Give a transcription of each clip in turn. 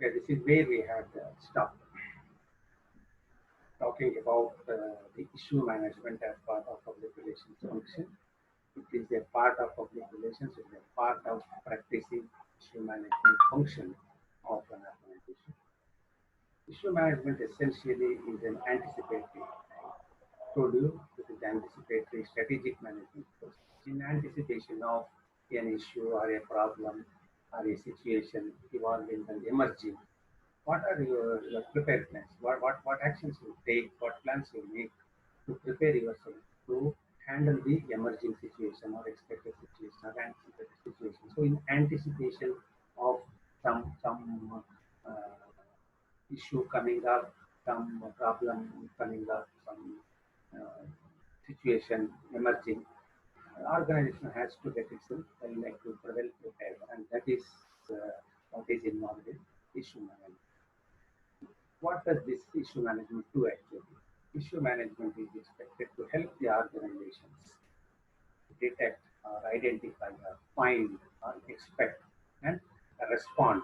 Okay, this is where we had stopped talking about the issue management as part of public relations function. It is a part of public relations, it is a part of practicing issue management function of an organization. Issue management essentially is an anticipatory. I told you this is anticipatory strategic management process. In anticipation of an issue or a problem or a situation evolving and emerging, what are your preparedness? What actions you take? What plans you make to prepare yourself to handle the emerging situation or expected situation or anticipated situation? So, in anticipation of some issue coming up, some problem coming up, some uh, situation emerging, organization has to get itself well prepared, and that is what is involved in issue management. What does this issue management do actually? Issue management is expected to help the organizations detect or identify or find or expect and respond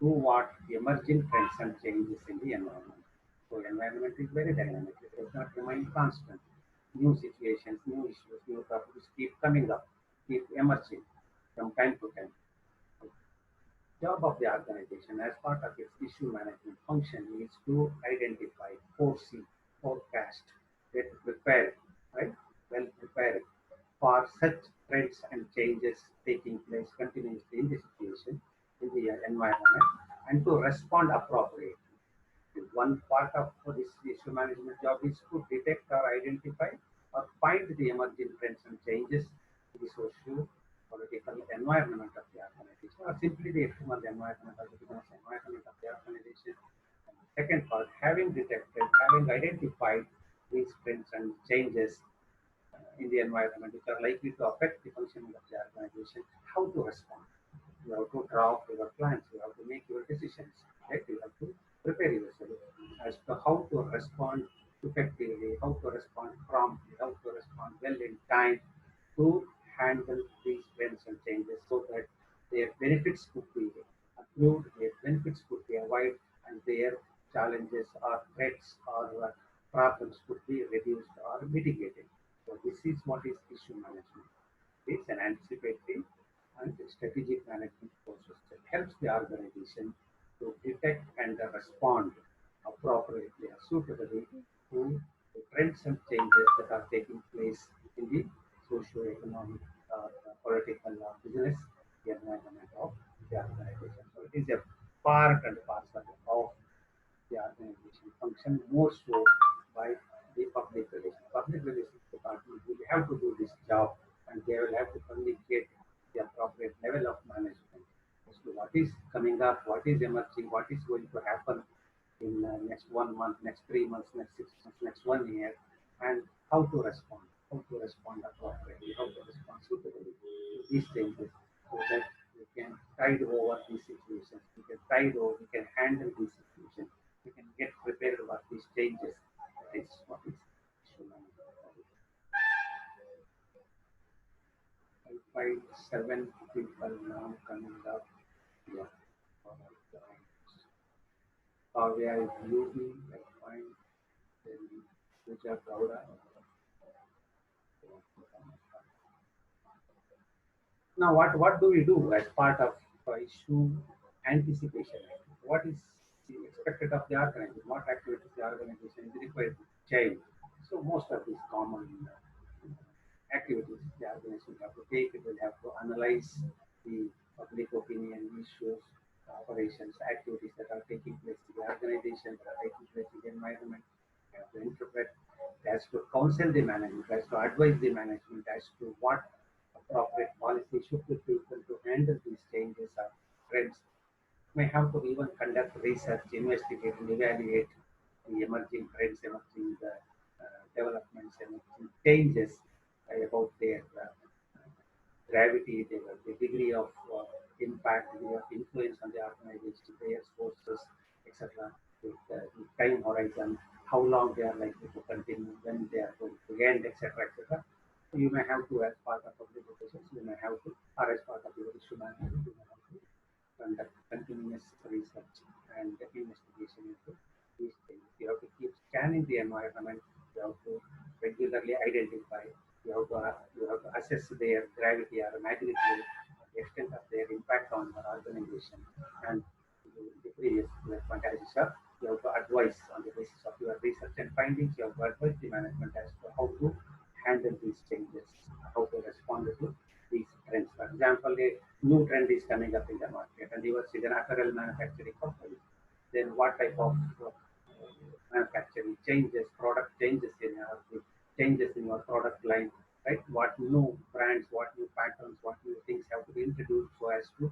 to what emerging trends and changes in the environment. So environment is very dynamic. It does not remain constant. New situations, new issues, new topics keep coming up, keep emerging from time to time. Job of the organization as part of its issue management function is to identify, foresee, forecast, get prepared, right? Well prepared for such trends and changes taking place continuously in the situation, in the environment, and to respond appropriately. One part of this issue management job is to detect or identify or find the emerging trends and changes in the social, political environment of the organization, or simply the external environment or the business environment of the organization. And the second part, having detected, having identified these trends and changes in the environment which are likely to affect the functioning of the organization, how to respond. You have to draw up your plans, you have to make your decisions, right? You have to prepare yourself as to how to respond effectively, how to respond promptly, how to respond well in time to handle these trends and changes so that their benefits could be accrued, their benefits could be avoided, and their challenges or threats or problems could be reduced or mitigated. So this is what is issue management. It's an anticipatory and strategic management process that helps the organization to detect and respond appropriately or suitably to the trends and changes that are taking place in the socio-economic, political, or business environment of the organization. So it is a part and parcel of the organization function more so by the public relations. Public relations department will have to do this job and they will have to communicate the appropriate level of management as to what is coming up, what is emerging, what is going to happen in next 1 month, next 3 months, next 6 months, next 1 year, and how to respond appropriately, how to respond suitably to these changes so that we can tide over these situations, we can tide over, we can handle these situations, we can get prepared for these changes. That is what is issue management. I find 7 people now coming up. Yeah. Kavya is beauty. I find then Puja Gowda. Now, what do we do as part of issue anticipation? What is expected of the organization? What activities the organization is required to change? So, most of these common activities the organization have to take. It will have to analyze the public opinion issues, operations, activities that are taking place in the organization, that are taking place in the environment. It has to interpret, it has to counsel the management, it has to advise the management as to what appropriate policy should be taken to handle these changes or trends. May have to even conduct research, investigate, and evaluate the emerging trends, emerging developments, emerging changes about their gravity, the degree of impact, degree of influence on the organization, their sources, etc. The time horizon, how long they are likely to continue, when they are going to end, etc. etc. So you may have to, as part of public relations, you may have to, or as part of your issue management, you may have to conduct continuous research and investigation into these things. You have to keep scanning the environment. You have to regularly identify. You have to assess their gravity or magnitude, the extent of their impact on the organization, and the previous point as you said, you have to advise on the basis of your research and findings. You have to advise the management as to how to handle these changes, how to respond to these trends. For example, a new trend is coming up in the market, and yours is an apparel manufacturing company. Then what type of manufacturing changes, product changes in your product line, right? What new brands, what new patterns, what new things have to be introduced so as to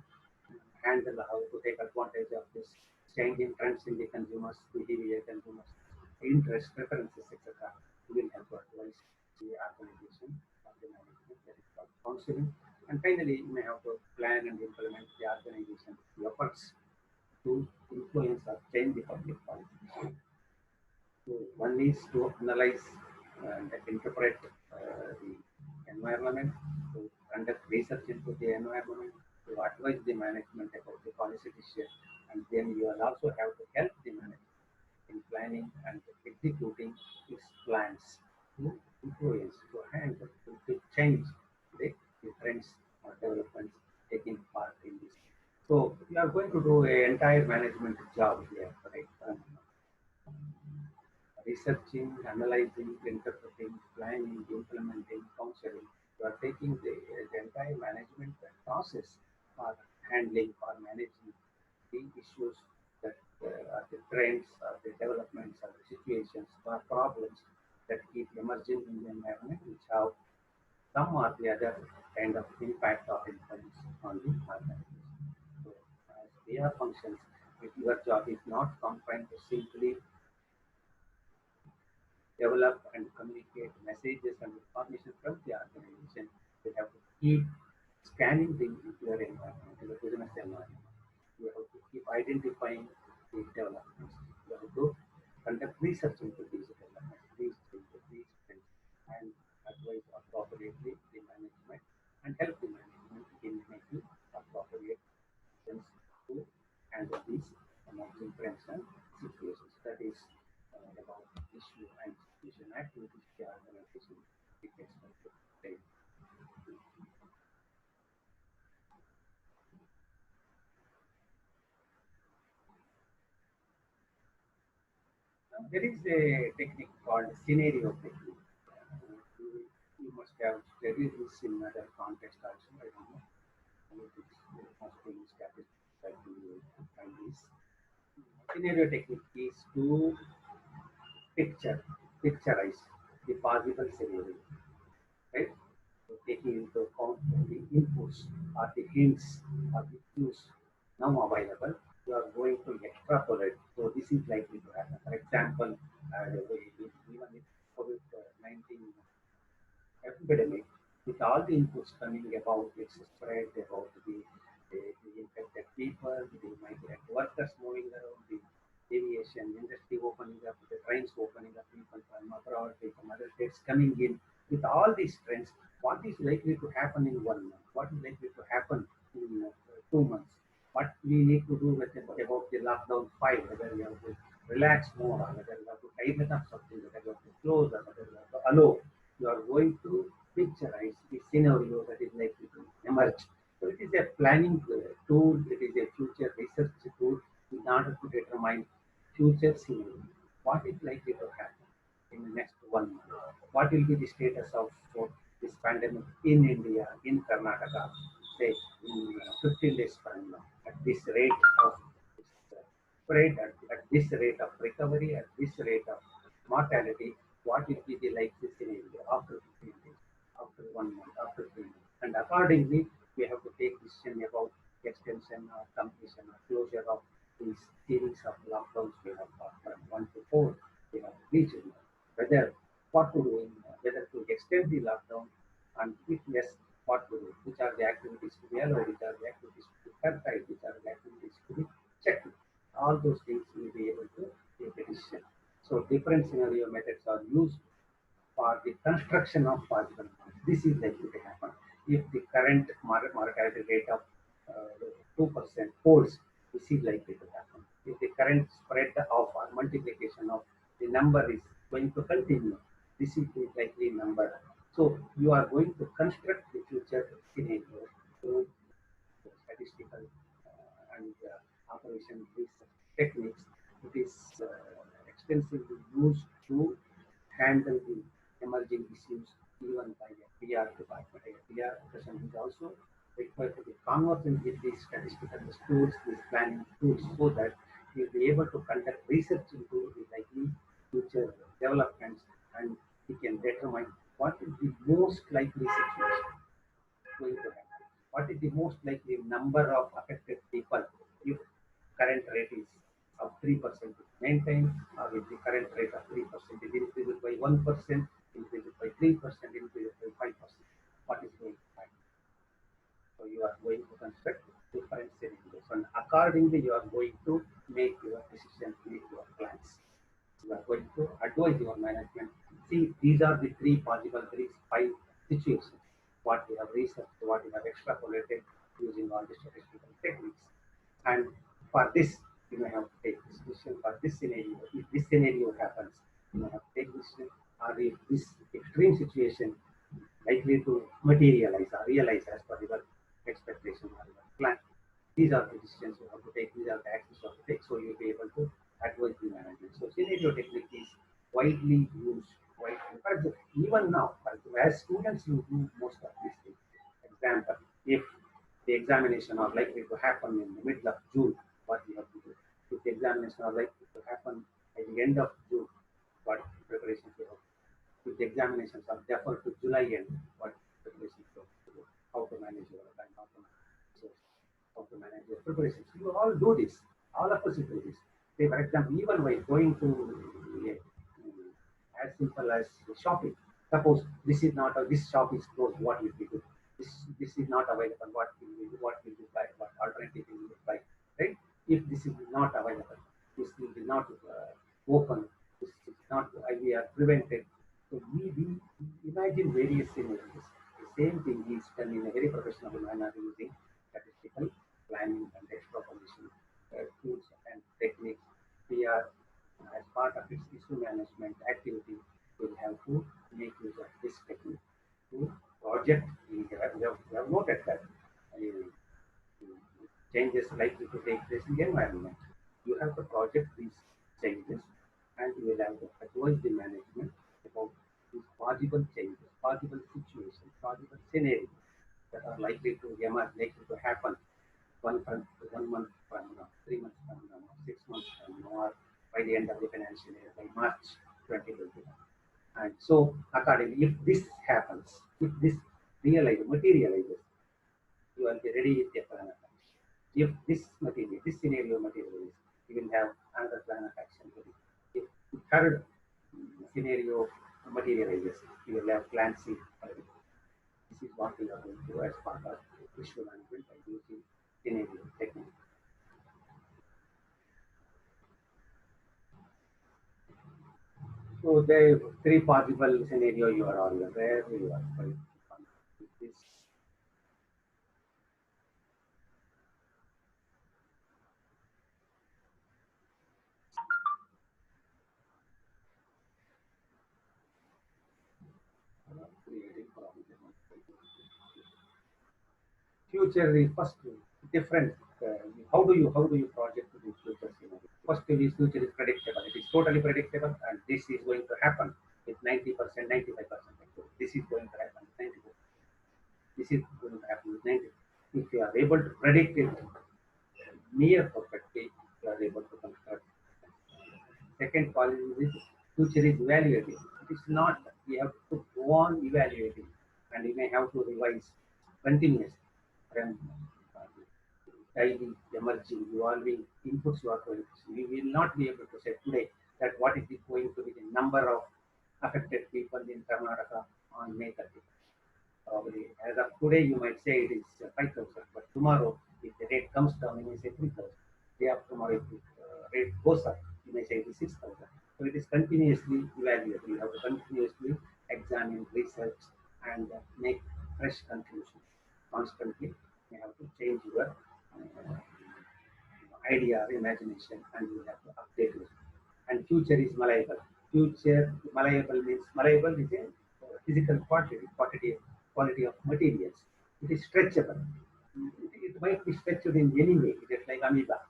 handle how to take advantage of this changing trends in the consumers' behavior, consumers' interest, preferences, etc. We will have to advise the organization or the management, that is called counseling. And finally, you may have to plan and implement the organization efforts to influence or change the public policy. So one is to analyze and interpret the environment, to conduct research into the environment, to advise the management about the policy decision, and then you will also have to help the management in planning and executing its plans to influence, to handle, to change the trends or developments taking part in this. So you are going to do an entire management job here, right? Researching, analyzing, interpreting, planning, implementing, counseling. You are taking the entire management process for handling or managing the issues that are the trends or the developments or the situations or problems that keep emerging in the environment, which have some or the other kind of impact or influence on the organization. So, as VR functions, if your job is not confined to simply develop and communicate messages and information from the organization, you have to keep scanning your environment, the business environment. You have to keep identifying the developments. You have to conduct research into these developments, these changes, these trends, and advise appropriately the management and help the management in making appropriate decisions to handle these emerging trends and situations. That is about issue and situation activities the organization is expected to take. There is a technique called scenario technique. You must have studied this in other context also. I don't know. It must be in statistics that you find this. Scenario technique is to picturize the possible scenario, right? So taking into account the inputs or the hints or the cues now available, you are going to extrapolate. So this is likely to happen. For example, even if COVID-19 epidemic, with all the inputs coming about its spread, about the infected people, the migrant workers moving around, the aviation industry opening up, the trains opening up, people from abroad, people from other states coming in. With all these trends, what is likely to happen in 1 month? What is likely to happen in 2 months? What we need to do with about the lockdown 5, whether we have to relax more, or whether we have to tighten up something, whether we have to close, or whether we have to allow. You are going to picturize the scenario that is likely to emerge. So it is a planning tool, it is a future research tool in order to determine future scenario. What is likely to happen in the next 1 month? What will be the status of this pandemic in India, in Karnataka, say in 15 days from now, at this rate of this spread, at this rate of recovery, at this rate of mortality, what will be the likely scenario after 15 days, after 1 month, after 3 months. And accordingly, we have to take decision about extension or completion or closure of these series of lockdowns we have got from 1 to 4, we have reached, whether what to do, whether to extend the lockdown, and if yes, what to do, which are the activities to be allowed, which are the activities to be curtailed, which are the activities to be checked. All those things will be able to take a decision. So different scenario methods are used for the construction of possible bonds. This is likely to happen. If the current mortality rate of 2% holds, this is likely to happen. if the current spread of or multiplication of the number is going to continue, this is the likely number. So you are going to construct the future scenario through statistical operation research techniques. It is extensively used to handle the emerging issues even by a PR department. A PR person is also required to be conversant with these statistical tools, these planning tools, so that he will be able to conduct research into the likely future developments, and he can determine what is the most likely situation going to happen. What is the most likely number of affected people if current rate is of 3% is maintained, or with the current rate of 3% is increased by 1%, increased by 3%, increased by 5%. What is going to happen? So you are going to construct different scenarios, and accordingly you are going to make your decisions, make your plans. You are going to advise your management. See, these are the three possible, three, five situations. What we have researched, what we have extrapolated using all the statistical techniques. And for this, you may have to take this decision. For this scenario, if this scenario happens, you may have to take this decision. Or if this extreme situation likely to materialize or realize as per your expectation or your plan. These are the decisions you have to take, these are the actions you have to take, so you'll be able to advise the management. So scenario technique is widely used, widely. But even now, as students, you do most of these things. Example, if the examination are likely to happen in the middle of June, what you have to do. If the examination are likely to happen at the end of June, what preparations you have to do. If the examinations are deferred to July end, what preparations you have to do. How to manage your time, how to manage your preparations. You all do this. All of us do this. Say, for example, even by going to as simple as shopping. Suppose this is not this shop is closed. What will we do? This is not available. What will we do? What will we buy? What alternative will we buy? Right? If this is not available, this will be not open. This is not. We are prevented. So we imagine various scenarios. The same thing is done in a very professional manner using statistical planning and extrapolation tools and techniques. We are, as part of its issue management activity, will have to make use of this technique to project. We have noted that changes likely to take place in the environment. You have to project these changes, and you will have to advise the management about these possible changes, possible situations, possible scenarios that are likely to emerge, likely to happen 1 month from now, 3 months from now, 6 months from now, or by the end of the financial year, by March 2021. And so, accordingly, if this happens, if this materializes, you will be ready with your plan of action. If this scenario materializes, you will have another plan of action ready. If the third scenario materializes, you will have plan C ready. This is what we are going to do as part of issue management by using scenario technique. So there are three possible scenario you are all aware. You are quite with this. Creating problem. Future is first different. How do you project the future scenario? First thing is future is predictable. It is totally predictable, and this is going to happen with 90%, 95%. This is going to happen with 90%. This is going to happen with 90. If you are able to predict it near perfectly, you are able to construct. Second quality is future is evaluating. It is not. We have to go on evaluating, and we may have to revise continuously. And daily emerging, evolving inputs you are going to see. We will not be able to say today that what is going to be the number of affected people in Karnataka on May 30th. Probably as of today, you might say it is 5,000, but tomorrow, if the rate comes down, you may say 3,000. Day after tomorrow, if the rate goes up, you may say it is 6,000. So it is continuously evaluated. You have to continuously examine, research, and make fresh conclusions constantly. You have to change your idea or imagination, and you have to update it. And future is malleable. Future malleable means malleable is a physical quality of materials. It is stretchable. It might be stretched in any way. It is like amoeba.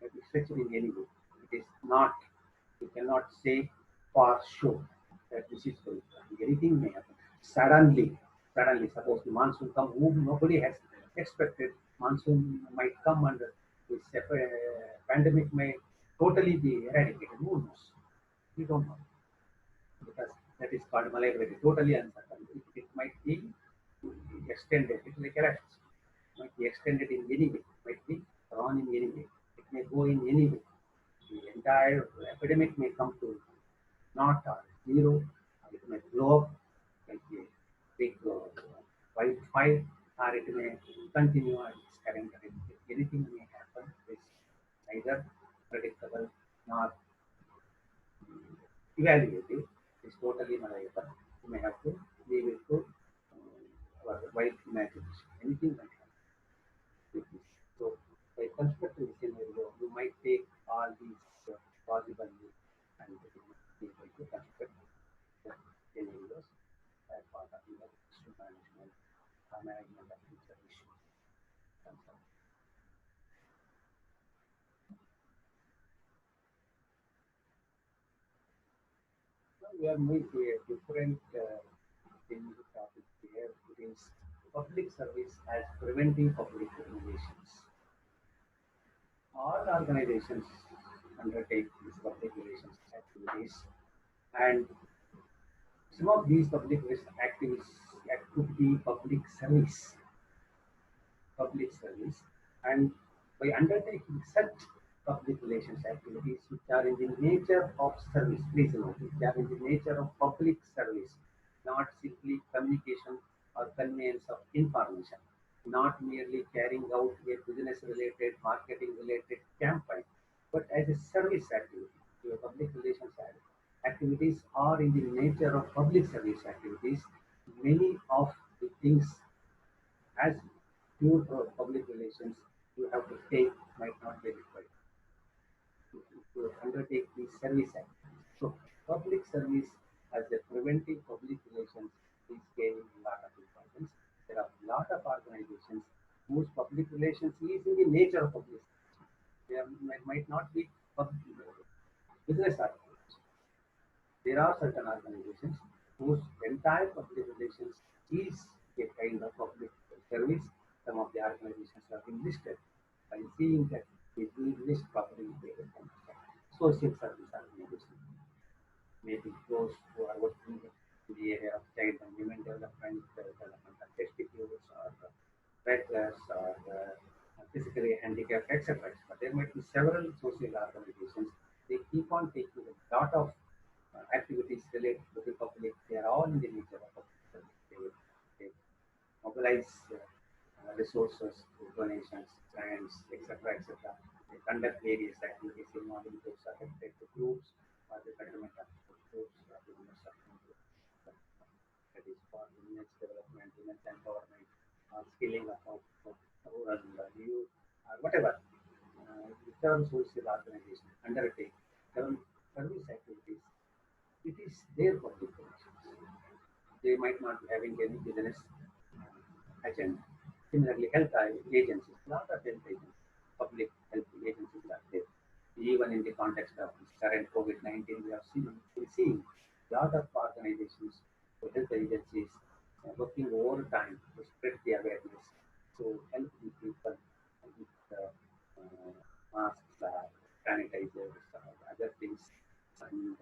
It might be stretched in any way. It is not. You cannot say for sure that this is going to happen. Anything may happen. Suddenly, suppose the monsoon come, whom nobody has expected. Monsoon might come, and this pandemic may totally be eradicated. Who knows? We don't know, because that is called malleability, totally uncertain. It might be extended, it's like elasticity. It might be extended in any way, it might be drawn in any way, it may go in any way. The entire epidemic may come to not or zero, or it may blow up like a big wildfire, or it may continue at its current rate. Anything may happen. It's neither predictable nor evaluative. It's totally malleable. You may have to leave it to our wide imagination. Anything might happen with this. So, by constructing a scenario, you might take all these possible and you might be able to construct the scenarios as part of your issue management or management of future issues. And so, now we are moving to a different thing topic here. It is public service as preventing public relations. All organizations undertake these public relations activities, and some of these public relations activities could be public service, and by undertaking such public relations activities which are in the nature of service, please note, which are in the nature of public service, not simply communication or conveyance of information, not merely carrying out a business related, marketing related campaign, but as a service activity. Your public relations activities are in the nature of public service activities. Many of the things as pure public relations you have to take might not be required to undertake these service activities. So public service as a preventive public relations is gaining a lot of importance. There are a lot of organizations whose public relations is in the nature of public service. They might not be business organizations. There are certain organizations whose entire public relations is a kind of public service. Some of the organizations have been listed. By seeing that, if we list properly, they will understand. Social service organizations, maybe those who are working in the area of child and women development, development of testicles, or beggars, or physically handicapped, etc. There might be several social organizations. They keep on taking a lot of activities related to the public. They are all in the nature of public service. They mobilize resources, donations, grants, etc. They conduct various activities involving those affected groups or the betterment of groups or the members of groups. That is for women's development, women's empowerment, skilling of rural youth, or whatever. Whichever social organization undertake service activities, it is their public relations. They might not be having any business agenda. Similarly, health agencies, lot of health agencies, public health agencies are there. Even in the context of this current COVID-19, we see a lot of organizations, health agencies working overtime to spread the awareness, to help the people with masks, sanitizers, other things, and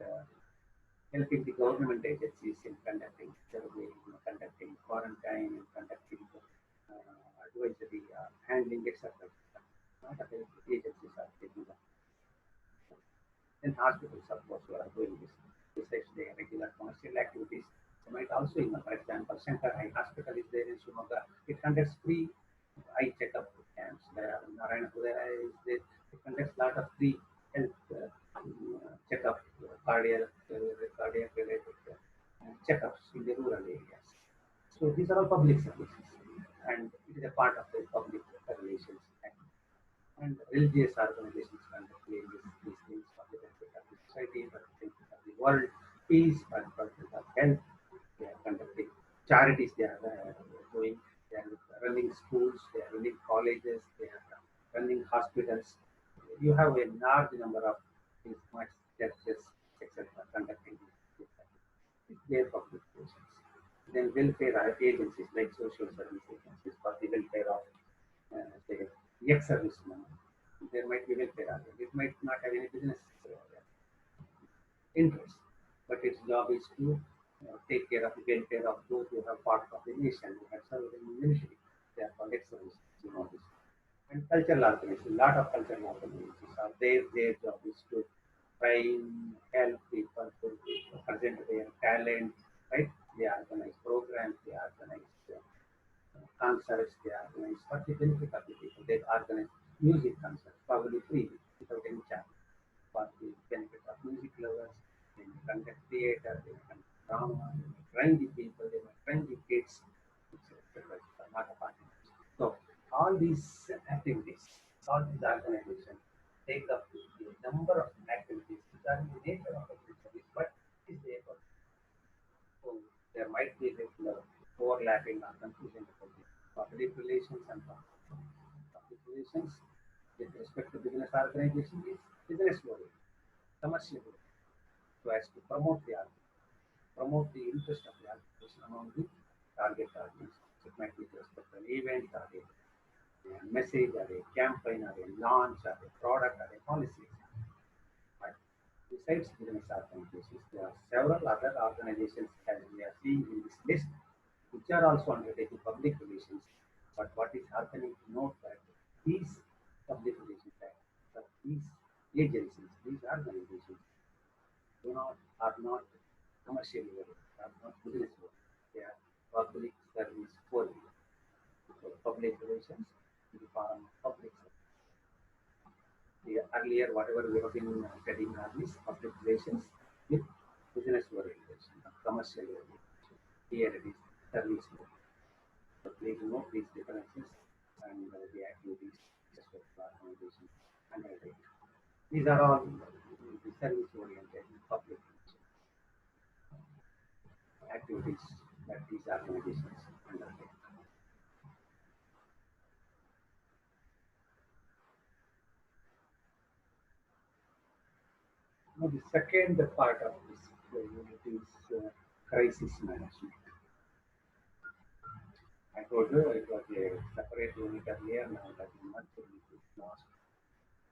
helping the government agencies in conducting survey, conducting quarantine, and conducting advisory, handling, etc. Not the health agencies are taking up. Then hospitals, of course, are doing this. Besides their regular commercial activities, they might also, for example, Shankar Eye Hospital is there in Shumaga. It conducts free eye checkup camps. There are Narayanapura is there. It conducts a lot of free health checkup, cardiac related checkups in the rural areas. So these are all public services, and it is a part of the public relations act. And religious organizations conduct these things for the benefit of the society, for the benefit of the world, peace, for the purpose of health. They are conducting charities, they are doing, they are running schools, they are running colleges, they are running hospitals. You have a large number of these much churches, etc., conducting these activities. It's their public relations. Then welfare agencies like social service agencies for the welfare of say, ex-servicemen. There might be welfare agent. It might not have any business interest, but its job is to take care of the welfare of those who have part of the nation, who have served in the military. They are called ex-servicemen, you know this. And cultural organizations, a lot of cultural organizations are there. Their job is to train, help people to present their talent, right? They organize programs, they organize concerts, they organize for the benefit of the people. They organize music concerts, probably free, without any charge, for the benefit of music lovers. They may conduct theatre, they may conduct drama, they may train the people, they may train the kids, etc. Not a part. So all these activities, all these organizations take up the number of activities which are in the nature of public service, but is there for so there might be little overlapping or confusion about the public relations and public relations with respect to business organization is business model, commercial model, so as to promote the art, promote the interest of the organization among the target audience. It might be with respect to an event or a message or a campaign or a launch or a product or a policy. But besides business organizations, there are several other organizations as we are seeing in this list, which are also undertaking public relations. But what is happening to note that these public relations acts, these agencies, these organizations do not are not commercially oriented, are not business oriented. They are public service oriented. So public relations in the form of public service. The earlier, whatever we have been studying are these public relations with business orientation, commercial orientation. Here it is service oriented. So please note these differences and the activities just for organization and undertake. These are all the service oriented public activities that these organizations undertake. Now, the second part of this unit is crisis management. I told you it was a separate unit earlier, now that is much lost.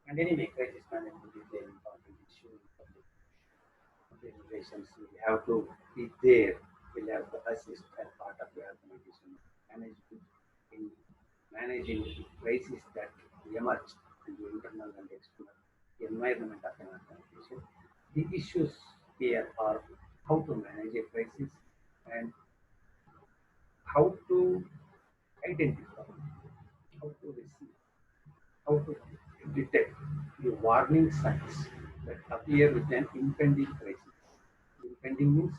And anyway, crisis management is an important issue in public relations. We have to be there. We have to assist as part of the organization management in managing the crises that emerge in the internal and external environment of an organization. The issues here are how to manage a crisis and how to identify, how to receive, how to detect the warning signs that appear with an impending crisis. Impending means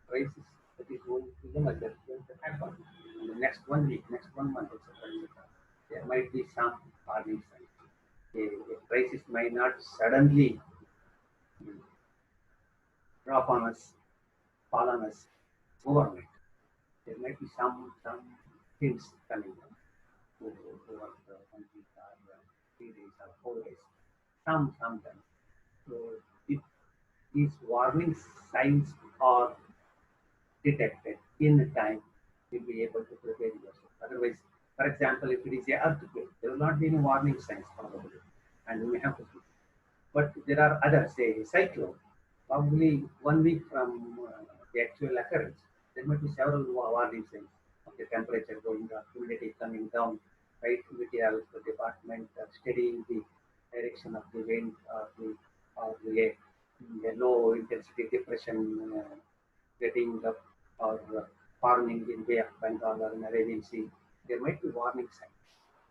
crisis that is going to emerge, that is going to happen in the next 1 week, next 1 month, etc. There might be some warning signs. A crisis may not suddenly drop on us, fall on us overnight. There might be some hints coming up over 1 week or 3 days or 4 days. Sometimes. So if these warning signs are detected in time, you'll be able to prepare yourself. Otherwise, for example, if it is a earthquake, there will not be any warning signs probably, and we may have to. But there are others, say cyclone, probably 1 week from the actual occurrence, there might be several warning signs of the temperature going up, humidity coming down, right? Meteorological department studying the direction of the wind or the low intensity depression getting up or forming in Bay of Bengal or in Arabian Sea. There might be warning signs,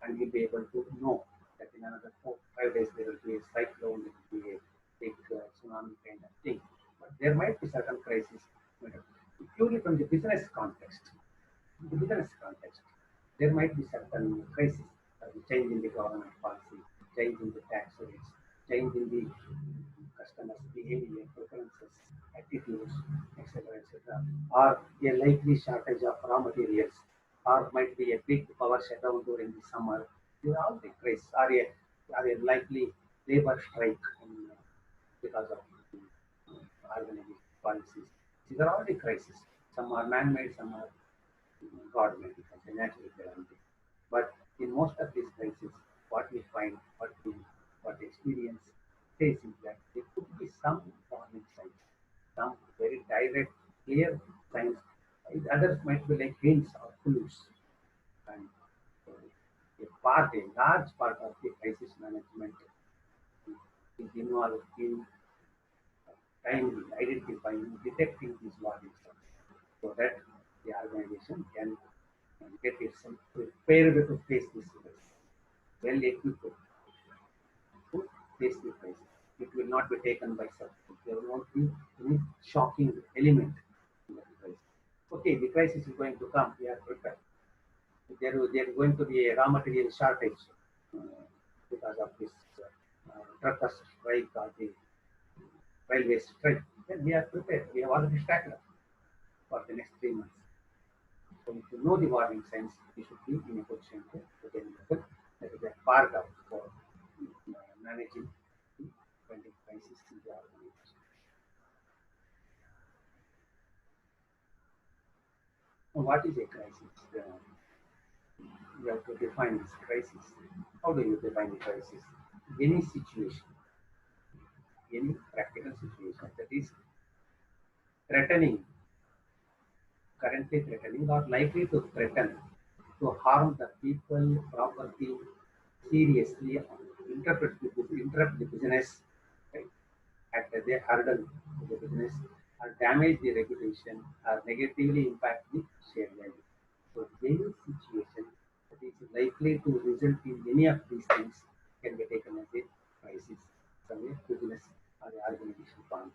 and you'll be able to know that in another 4 5 days there will be a cyclone, there will be a big tsunami kind of thing. But there might be certain crises, purely from the business context. In the business context, there might be certain crises, the change in the government the customers' behavior, preferences, attitudes, etc., etc., or a likely shortage of raw materials, or might be a big power shutdown during the summer. These are all the crises, are a likely labor strike because of organization policies. These are all the crises. Some are man-made, some are God-made, because a natural calamity. But in most of these crises, what we find, what experience says is that there could be some warning signs, some very direct, clear signs. Others might be like hints or clues. And a large part of the crisis management is involved in timely identifying, detecting these warning signs, so that the organization can get itself prepared to face this crisis, well equipped to face the crisis. It will not be taken by surprise. There will not be any shocking element in the crisis. Okay, the crisis is going to come. We are prepared. There is going to be a raw material shortage uh, because of this truckers strike or the railway strike. Then we are prepared. We have already started for the next 3 months. So if you know the warning signs, you should be in a position to deliver. That is a part of managing the pending crisis in the organization. Now, what is a crisis? You have to define this crisis. How do you define the crisis? Any situation, any practical situation that is threatening, currently threatening, or likely to threaten to harm the people, property, seriously interrupt the business, right, at the hurdle to the business, or damage the reputation, or negatively impact the share value. So any situation that is likely to result in any of these things can be taken as a crisis from a business or the organization point.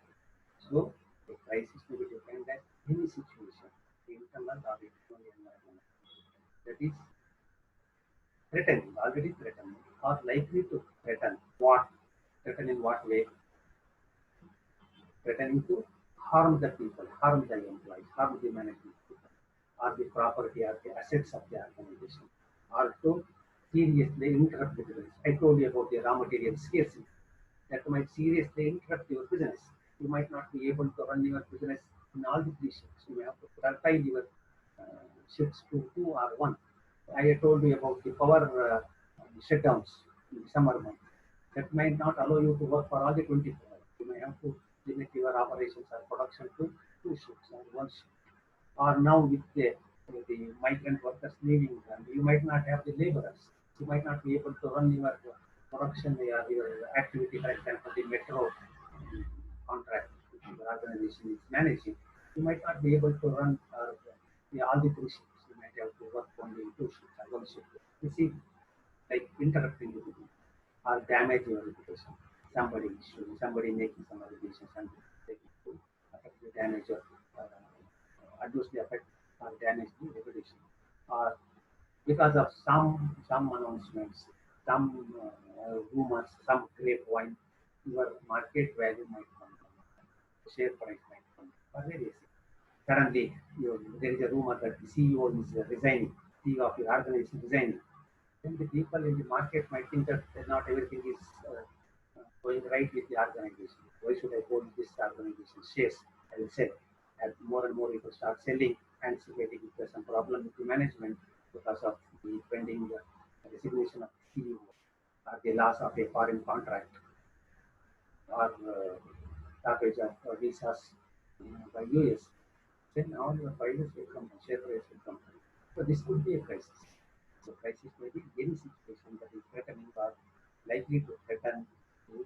So a crisis may be defined as any situation, internal or external environment, that is threatening, already threatening, or likely to threaten. What? Threaten in what way? Threatening to harm the people, harm the employees, harm the management people, or the property or the assets of the organization, or to seriously interrupt the business. I told you about the raw material scarcity. That might seriously interrupt your business. You might not be able to run your business in all the three shifts. You may have to curtail your shifts to two or one. I told you about the power shutdowns in the summer months. That might not allow you to work for all the 24 hours. You may have to limit your operations or production to two shifts or one shift. Or now with the migrant workers leaving, and you might not have the laborers. You might not be able to run your production, your activity, for example, the metro contract which your organization is managing. You might not be able to run all the three shifts. You might have to work only in two shifts or one shift. You see, like interrupting the business or damage your reputation. Somebody issuing, somebody making some allegations and taking to affect the damage or adversely affect or damage the reputation. Or because of some announcements, some rumors, some grapevine, your market value might come down, share price might come down, or various. Suddenly, there is a rumor that the CEO is resigning, CEO of your organization is resigning. Then the people in the market might think that not everything is going right with the organization. Why should I hold this organization shares? I will sell. As more and more people start selling, anticipating if there's some problem with the management because of the pending resignation of the CEO or the loss of a foreign contract or stoppage of visas by US, then all your prices will come down, share price will come down. So this could be a crisis. So crisis may be any situation that is threatening or likely to threaten to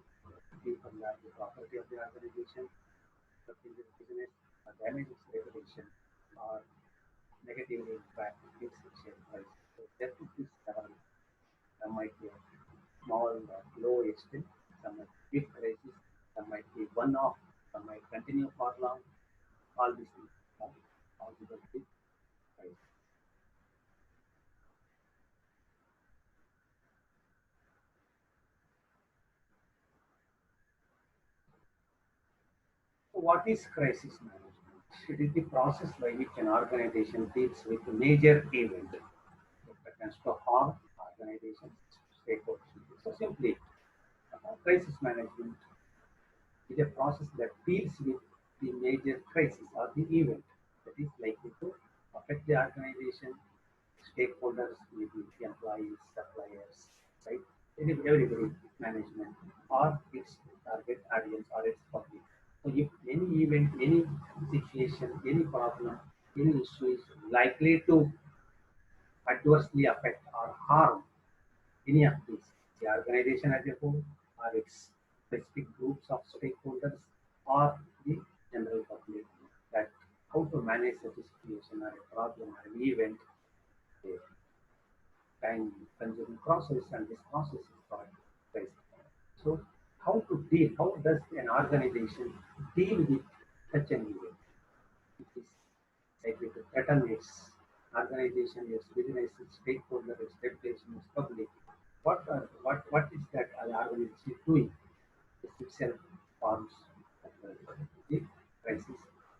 people or the property of the organization, affecting the business, or damage its reputation, or negatively impact its share price. So there could be several. Some might be a small or low extent, some might be big crisis, some might be one-off, some might continue for long. All these things are possible with crisis. What is crisis management? It is the process by which an organization deals with a major event that happens to harm organization's stakeholders. So simply, crisis management is a process that deals with the major crisis or the event that is likely to affect the organization, stakeholders, maybe the employees, suppliers, right? Everybody, management, or its target audience or its public. So if any event, any situation, any problem, any issue is likely to adversely affect or harm any of these, the organization as a whole, or its specific groups of stakeholders, or the general public, that how to manage such a situation or a problem or an event, a time consuming process, and this process is called crisis. So how to deal, how does an organization deal with such an event? It is likely to threaten its organization, its business, its stakeholder, its reputation, its public. What is that organization doing? This itself forms the crisis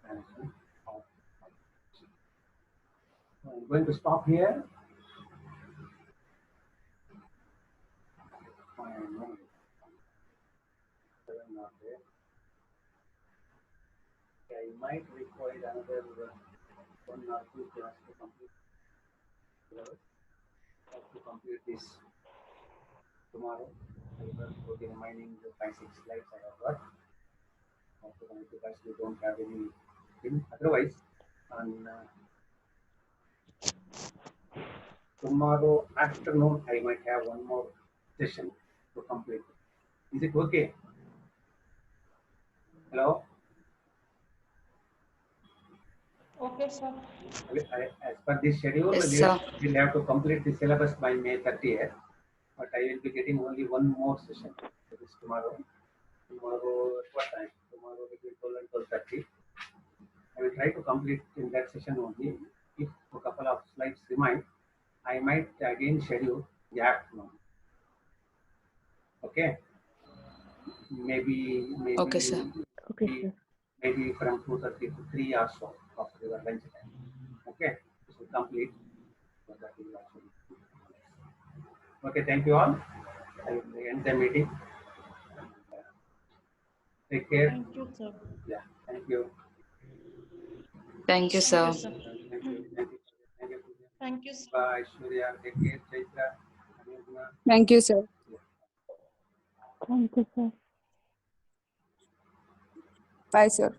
management of organization. I'm going to stop here. I know seven are there. I might require another one or two class to complete syllabus. I have to complete this tomorrow. I will go the remaining 5-6 slides I have got. Because we don't have any thing. Otherwise, on tomorrow afternoon, I might have one more session to complete. Is it okay? Hello? Okay, sir. As per this schedule, Yes, sir. we'll have to complete the syllabus by May 30th, but I will be getting only one more session. That is tomorrow. Tomorrow, what time? Tomorrow between 12 and 12:30. I will try to complete in that session only. If a couple of slides remain, I might again schedule the afternoon. Okay? Maybe Okay, sir. Okay, sir. maybe from 2:30 to 3 or so after your lunch time. Okay? This will complete. So that will actually. Okay, thank you all. I will end the meeting. Take care. Thank you, sir. Yeah, thank you. Thank you, sir. Thank you, sir. Thank you. Thank you. Thank you. Thank you, sir. Bye, Surya. Take care. Chaitra. Anurna. Thank you, sir. Yeah. Thank you, sir. Bye, sir.